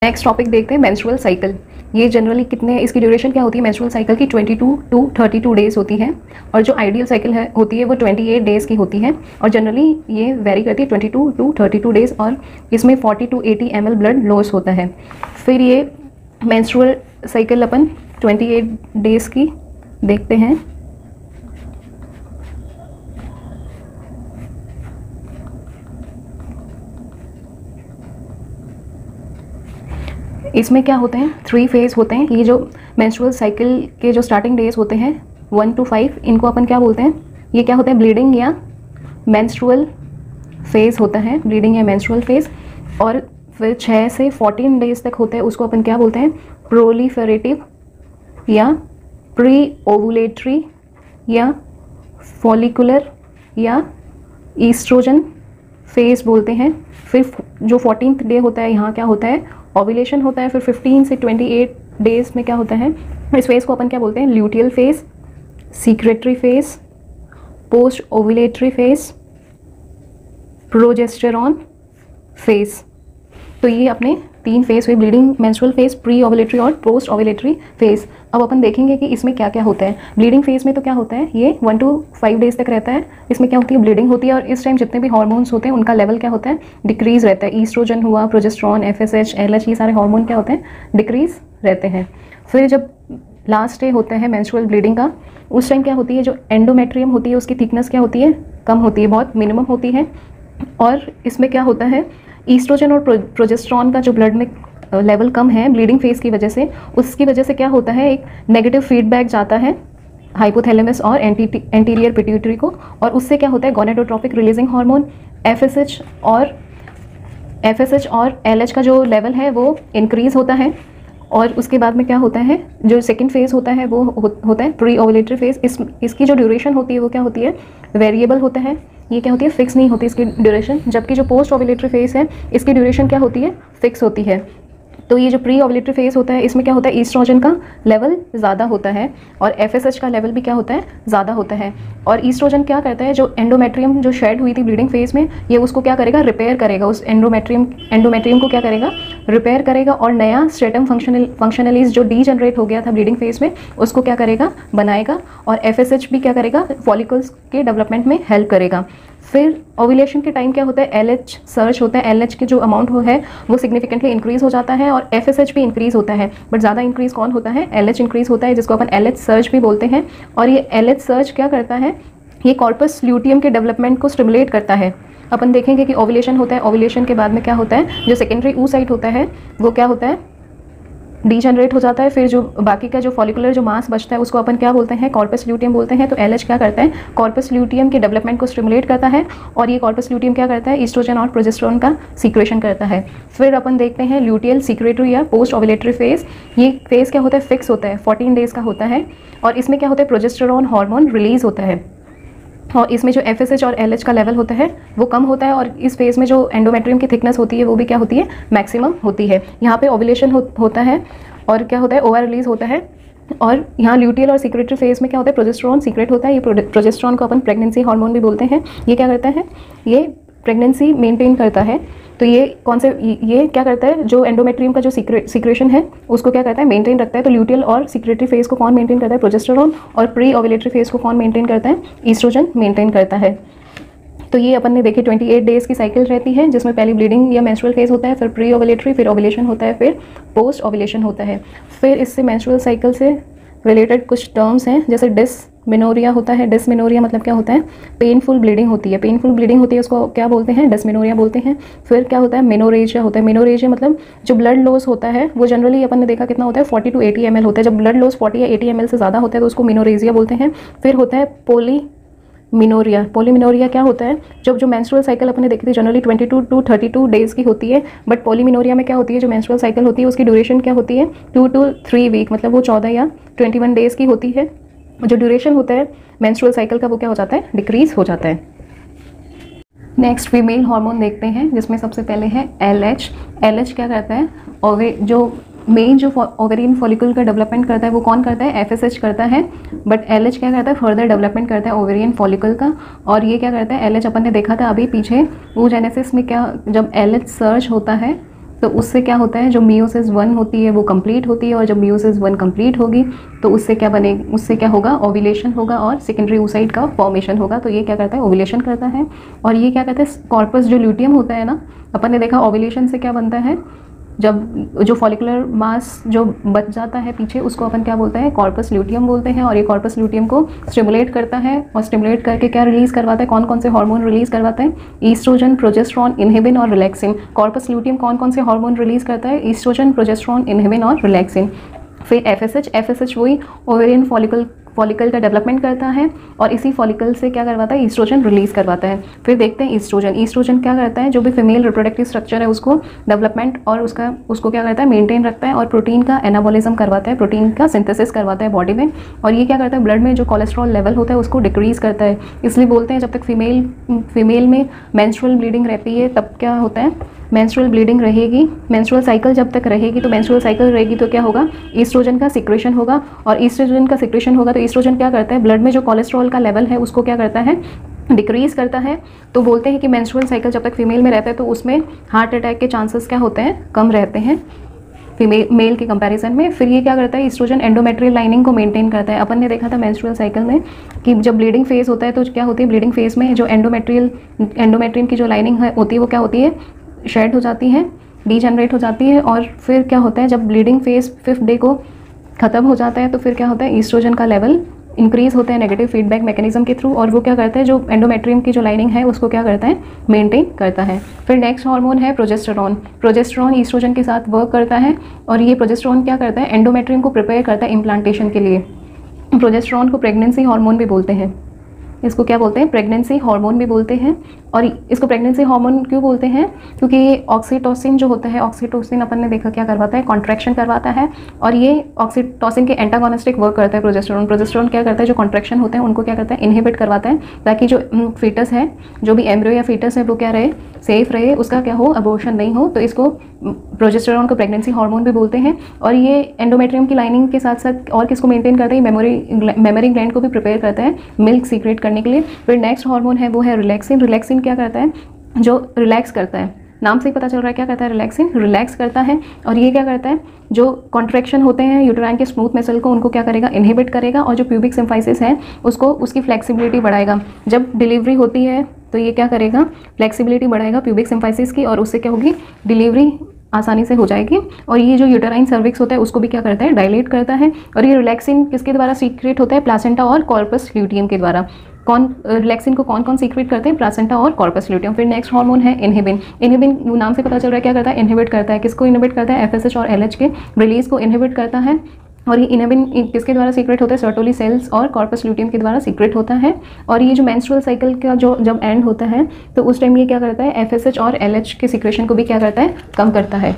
Next topic देखते हैं menstrual cycle. ये जनरली कितने, इसकी ड्यूरेशन क्या होती है मेंस्ट्रुअल साइकिल की? 22 टू 32 डेज होती है, और जो आइडियल साइकिल है होती है वो 28 डेज़ की होती है, और जनरली ये वेरी करती है 22 टू 32 डेज़, और इसमें 40 टू 80 ml ब्लड लॉस होता है। फिर ये मेंस्ट्रुअल साइकिल अपन 28 डेज़ की देखते हैं। इसमें क्या होते हैं, 3 फेज़ होते हैं। ये जो मेंस्ट्रुअल साइकिल के जो स्टार्टिंग डेज होते हैं 1 to 5, इनको अपन क्या बोलते हैं? ये क्या होता है? ब्लीडिंग या मेंस्ट्रुअल फेज़ होता है, ब्लीडिंग या मेंस्ट्रुअल फेज़। और फिर 6 से 14 डेज तक होता है, उसको अपन क्या बोलते हैं? प्रोलिफेरेटिव या प्री ओवुलेटरी या फॉलिकुलर या ईस्ट्रोजन फेज़ बोलते हैं। फिर जो 14th डे होता है, यहाँ क्या होता है? ओव्यूलेशन होता है। फिर 15 से 28 डेज में क्या होता है? इस फेज़ को अपन क्या बोलते हैं? Luteal phase, secretory phase, post ovulatory phase, progesterone phase. तो ये अपने 3 फेज़ हुए, bleeding, menstrual phase, pre ovulatory और पोस्ट ओव्यूलेटरी फेज़। अब अपन देखेंगे कि इसमें क्या क्या होता है। ब्लीडिंग फेज़ में तो क्या होता है, ये 1 to 5 डेज तक रहता है। इसमें क्या होती है? ब्लीडिंग होती है, और इस टाइम जितने भी हार्मोन्स होते हैं उनका लेवल क्या होता है? डिक्रीज़ रहता है। ईस्ट्रोजन हुआ, प्रोजेस्टेरॉन, FSH, LH, ये सारे हार्मोन क्या होते हैं? डिक्रीज़ रहते हैं। फिर जब लास्ट डे होता है मेंस्ट्रुअल ब्लीडिंग का, उस टाइम क्या होती है? जो एंडोमेट्रियम होती है उसकी थिकनेस क्या होती है? कम होती है, बहुत मिनिमम होती है। और इसमें क्या होता है? ईस्ट्रोजन और प्रोजेस्टेरॉन का जो ब्लड में लेवल कम है ब्लीडिंग फेज़ की वजह से, उसकी वजह से क्या होता है? एक नेगेटिव फीडबैक जाता है हाइपोथैलेमस और एंटीरियर पिट्यूटरी को, और उससे क्या होता है? गोनेडोट्रोपिक रिलीजिंग हार्मोन FSH और LH का जो लेवल है वो इंक्रीज़ होता है। और उसके बाद में क्या होता है? जो सेकंड फेज़ होता है वो होता है प्री ओवुलेटरी फेज़। इसकी जो ड्यूरेशन होती है वो क्या होती है? वेरिएबल होता है। ये क्या होती है? फिक्स नहीं होती इसकी ड्यूरेशन। जबकि जो पोस्ट ओवुलेटरी फेज़ है इसकी ड्यूरेशन क्या होती है? फिक्स होती है। तो ये जो प्री ओवुलेटरी फेज़ होता है इसमें क्या होता है? ईस्ट्रोजन का लेवल ज़्यादा होता है, और FSH का लेवल भी क्या होता है? ज़्यादा होता है। और ईस्ट्रोजन क्या करता है? जो एंडोमेट्रियम जो शेड हुई थी ब्लीडिंग फेज़ में, ये उसको क्या करेगा? रिपेयर करेगा। उस एंडोमेट्रियम को क्या करेगा? रिपेयर करेगा, और नया स्ट्रेटम फंक्शनलीज जो डीजनरेट हो गया था ब्लीडिंग फेज़ में उसको क्या करेगा? बनाएगा। और FSH भी क्या करेगा? फॉलिकल्स के डेवलपमेंट में हेल्प करेगा। फिर ओव्यूलेशन के टाइम क्या होता है? LH सर्च होता है। LH की जो अमाउंट है वो सिग्निफिकेंटली इंक्रीज़ हो जाता है, और FSH भी इंक्रीज़ होता है, बट ज़्यादा इंक्रीज़ कौन होता है? LH इंक्रीज़ होता है, जिसको अपन LH सर्च भी बोलते हैं। और ये LH सर्च क्या करता है? ये कॉर्पस ल्यूटियम के डेवलपमेंट को स्टिमुलेट करता है। अपन देखेंगे कि ओव्यूलेशन होता है, ओव्यूलेशन के बाद में क्या होता है? जो सेकेंडरी oocyte होता है वो क्या होता है? डीजनरेट हो जाता है। फिर जो बाकी का जो फॉलिकुलर जो मास बचता है उसको अपन क्या बोलते हैं? कॉर्पस ल्यूटियम बोलते हैं। तो LH क्या करता है? कॉर्पस ल्यूटियम के डेवलपमेंट को स्टिमुलेट करता है, और ये कॉर्पस ल्यूटियम क्या करता है? ईस्ट्रोजन और प्रोजेस्टेरॉन का सीक्रेशन करता है। फिर अपन देखते हैं ल्यूटियल सीक्रेटरी या पोस्ट ओवुलेटरी फेज़। ये फेज़ क्या होता है? फिक्स होता है, 14 डेज़ का होता है, और इसमें क्या होता है? प्रोजेस्टेरॉन हार्मोन रिलीज़ होता है, और इसमें जो FSH और LH का लेवल होता है वो कम होता है। और इस फेज़ में जो एंडोमेट्रियम की थिकनेस होती है वो भी क्या होती है? मैक्सिमम होती है। यहाँ पे ओव्यूलेशन होता है, और क्या होता है? ओवर रिलीज होता है। और यहाँ ल्यूटियल और सीक्रेटरी फेज़ में क्या होता है? प्रोजेस्टेरॉन सीक्रेट होता है। ये प्रोजेस्टेरॉन को अपन प्रेगनेंसी हार्मोन भी बोलते हैं। ये क्या करता है? ये प्रेगनेंसी मेंटेन करता है। तो ये ये क्या करता है? जो एंडोमेट्रियम का जो सीक्रेशन है उसको क्या करता है? मेंटेन रखता है। तो ल्यूटियल और सीक्रेटरी फेज़ को कौन मेंटेन करता है? प्रोजेस्टेरॉन। और प्री ओवुलेटरी फेज़ को कौन मेंटेन करता है? ईस्ट्रोजन मेंटेन करता है। तो ये अपन ने देखे 28 डेज़ की साइकिल रहती है, जिसमें पहली ब्लीडिंग या मेंस्ट्रुअल फेज़ होता है, फिर प्री ओवुलेटरी, फिर ओवुलेशन होता है, फिर पोस्ट ओवुलेशन होता है। फिर इससे मेंस्ट्रुअल साइकिल से रिलेटेड कुछ टर्म्स हैं, जैसे डिसमेनोरिया होता है। डिसमेनोरिया मतलब क्या होता है? पेनफुल ब्लीडिंग होती है। पेनफुल ब्लीडिंग होती है उसको क्या बोलते हैं? डिसमेनोरिया बोलते हैं। फिर क्या होता है? मेनोरेजिया होता है। मेनोरेजिया मतलब जो ब्लड लॉस होता है वो जनरली अपन ने देखा कितना होता है? 40 to 80 ml होता है। जब ब्लड लॉस 40 या 80 ml से ज़्यादा होता है तो उसको मेनोरेजिया बोलते हैं। फिर होता है पॉलीमिनोरिया क्या होता है? जब जो मेंस्ट्रुअल साइकिल अपने देखी थी जनरली 22 टू 32 डेज़ की होती है, बट पॉलीमिनोरिया में क्या होती है? जो मेंस्ट्रुअल साइकिल होती है उसकी ड्यूरेशन क्या होती है? 2 to 3 वीक, मतलब वो 14 या 21 डेज़ की होती है। जो ड्यूरेशन होता है मेंस्ट्रुअल साइकिल का वो क्या हो जाता है? डिक्रीज़ हो जाता है। नेक्स्ट फीमेल हार्मोन देखते हैं, जिसमें सबसे पहले है LH। LH क्या करता है? और जो मेन जो ओवेरियन फॉलिकल का डेवलपमेंट करता है वो कौन करता है? FSH करता है, बट LH क्या करता है? फर्दर डेवलपमेंट करता है ओवेरियन फॉलिकल का। और ये क्या करता है? LH अपन ने देखा था अभी पीछे oogenesis में, क्या जब LH सर्च होता है तो उससे क्या होता है, जो मियोसिस 1 होती है वो कंप्लीट होती है, और जब मियोसिस 1 कंप्लीट होगी तो उससे क्या होगा, ओव्यूलेशन होगा और सेकेंडरी oocyte का फॉर्मेशन होगा। तो ये क्या करता है, ओव्यूलेशन करता है। और ये क्या कहते हैं, कॉर्पस जो ल्यूटियम होता है ना, अपन ने देखा ओव्यूलेशन से क्या बनता है, जब जो फॉलिकुलर मास जो बच जाता है पीछे, उसको अपन क्या बोलते हैं, कॉर्पस ल्यूटियम बोलते हैं। और ये कॉर्पस ल्यूटियम को स्टिमुलेट करता है, और स्टिमुलेट करके क्या रिलीज़ करवाता है, कौन कौन से हार्मोन रिलीज़ करवाता है, ईस्ट्रोजन, प्रोजेस्टेरॉन, इनहिबिन और रिलैक्सिन। कॉर्पस ल्यूटियम कौन कौन से हार्मोन रिलीज़ करता है, ईस्ट्रोजन, प्रोजेस्टेरॉन, इनहिबिन और रिलैक्सिन। फिर एफएसएच वही ओवेरियन फॉलिकल का डेवलपमेंट करता है, और इसी फॉलिकल से क्या करवाता है, ईस्ट्रोजन रिलीज़ करवाता है। फिर देखते हैं ईस्ट्रोजन क्या करता है, जो भी फीमेल रिप्रोडक्टिव स्ट्रक्चर है उसको डेवलपमेंट और उसको क्या करता है, मेंटेन रखता है, और प्रोटीन का एनाबॉलिज्म करवाता है, प्रोटीन का सिंथेसिस करवाता है बॉडी में। और ये क्या करता है, ब्लड में जो कोलेस्ट्रॉल लेवल होता है उसको डिक्रीज़ करता है। इसलिए बोलते हैं जब तक फीमेल में मेंस्ट्रुअल ब्लीडिंग रहती है तब क्या होता है, मेंस्ट्रुअल ब्लीडिंग रहेगी, मेंस्ट्रुअल साइकिल जब तक रहेगी, तो मेंस्ट्रुअल साइकिल रहेगी तो क्या होगा, ईस्ट्रोजन का सिक्रेशन होगा। और ईस्ट्रोजन का सिक्रेशन होगा तो ईस्ट्रोजन क्या करता है, ब्लड में जो कोलेस्ट्रॉल का लेवल है उसको क्या करता है, डिक्रीज़ करता है। तो बोलते हैं कि मेंस्ट्रुअल साइकिल जब तक फीमेल में रहता है तो उसमें हार्ट अटैक के चांसेस क्या होते हैं, कम रहते हैं मेल के कंपैरिजन में। फिर ये क्या करता है, ईस्ट्रोजन एंडोमेट्रियल लाइनिंग को मेंटेन करता है। अपन ने देखा था मेंस्ट्रुअल साइकिल में कि जब ब्लीडिंग फेज होता है तो क्या होती है, ब्लीडिंग फेज में जो एंडोमेट्रियम की जो लाइनिंग होती है वो क्या होती है, शेड हो जाती है, डीजनरेट हो जाती है। और फिर क्या होता है, जब ब्लीडिंग फेज 5th डे को ख़त्म हो जाता है तो फिर क्या होता है, ईस्ट्रोजन का लेवल इंक्रीज़ होता है नेगेटिव फीडबैक मैकेनिज्म के थ्रू, और वो क्या करता है, जो एंडोमेट्रियम की जो लाइनिंग है उसको क्या करता है, मेंटेन करता है। फिर नेक्स्ट हार्मोन है प्रोजेस्टेरॉन ईस्ट्रोजन के साथ वर्क करता है, और ये प्रोजेस्टेरॉन क्या करता है, एंडोमेट्रियम को प्रिपेयर करता है इम्प्लांटेशन के लिए। प्रोजेस्टेरॉन को प्रेगनेंसी हार्मोन भी बोलते हैं, इसको क्या बोलते हैं, प्रेगनेंसी हार्मोन भी बोलते हैं। और इसको प्रेगनेंसी हार्मोन क्यों बोलते हैं, क्योंकि ये ऑक्सीटोसिन जो होता है, ऑक्सीटोसिन अपन ने देखा क्या करवाता है, कॉन्ट्रैक्शन करवाता है, और ये ऑक्सीटोसिन के एंटागोनिस्टिक वर्क करता है प्रोजेस्टेरॉन क्या करता है, जो कॉन्ट्रैक्शन होते हैं उनको क्या करता है, इनहिबिट करवाता है, ताकि जो फीटस है, जो भी एम्ब्रियो या फीटस है वो क्या रहे, सेफ रहे, उसका क्या हो, अबॉर्शन नहीं हो। तो इसको प्रोजेस्टेरॉन को प्रेगनेंसी हार्मोन भी बोलते हैं। और ये एंडोमेट्रियम की लाइनिंग के साथ साथ और किसको मेंटेन करता है, मेमोरी ग्लैंड को भी प्रिपेयर करता है मिल्क सीक्रेट करने के लिए। फिर नेक्स्ट हार्मोन है वो है रिलैक्सिन क्या करता है, जो रिलैक्स करता है, नाम से ही पता चल रहा है क्या करता है, रिलैक्स करता है। और ये क्या करता है, जो कॉन्ट्रैक्शन होते हैं यूटेराइन के स्मूथ मसल को, उनको क्या करेगा, इनहिबिट करेगा, और जो प्यूबिक सिम्फाइसिस है उसको, उसकी फ्लेक्सिबिलिटी बढ़ाएगा। जब डिलीवरी होती है तो ये क्या करेगा, फ्लेक्सिबिलिटी बढ़ाएगा प्यूबिक सिम्फाइसिस की, और उससे क्या होगी, डिलीवरी आसानी से हो जाएगी। और ये जो यूटेराइन सर्विक्स होता है उसको भी क्या करता है, डायलेट करता है। और ये रिलैक्सिन किसके द्वारा सीक्रेट होता है, प्लासेंटा और कॉर्पस ल्यूटियम के द्वारा। रिलैक्सिन को कौन सीक्रेट करते हैं, प्लासेंटा और कॉर्पस ल्यूटियम। फिर नेक्स्ट हार्मोन है इनहिबिन नाम से पता चल रहा है क्या करता है, इनहिबिट करता है। किसको इनहिबिट करता है, एफएसएच और एलएच के रिलीज को इनहिबिट करता है। और ये इनहिबिन किसके द्वारा सीक्रेट होता है, सर्टोली सेल्स और कॉर्पस ल्यूटियम के द्वारा सीक्रेट होता है। और ये जो मेंस्ट्रुअल साइकिल का जो जब एंड होता है तो उस टाइम ये क्या करता है, एफएसएच और एलएच के सीक्रेशन को भी क्या करता है, कम करता है।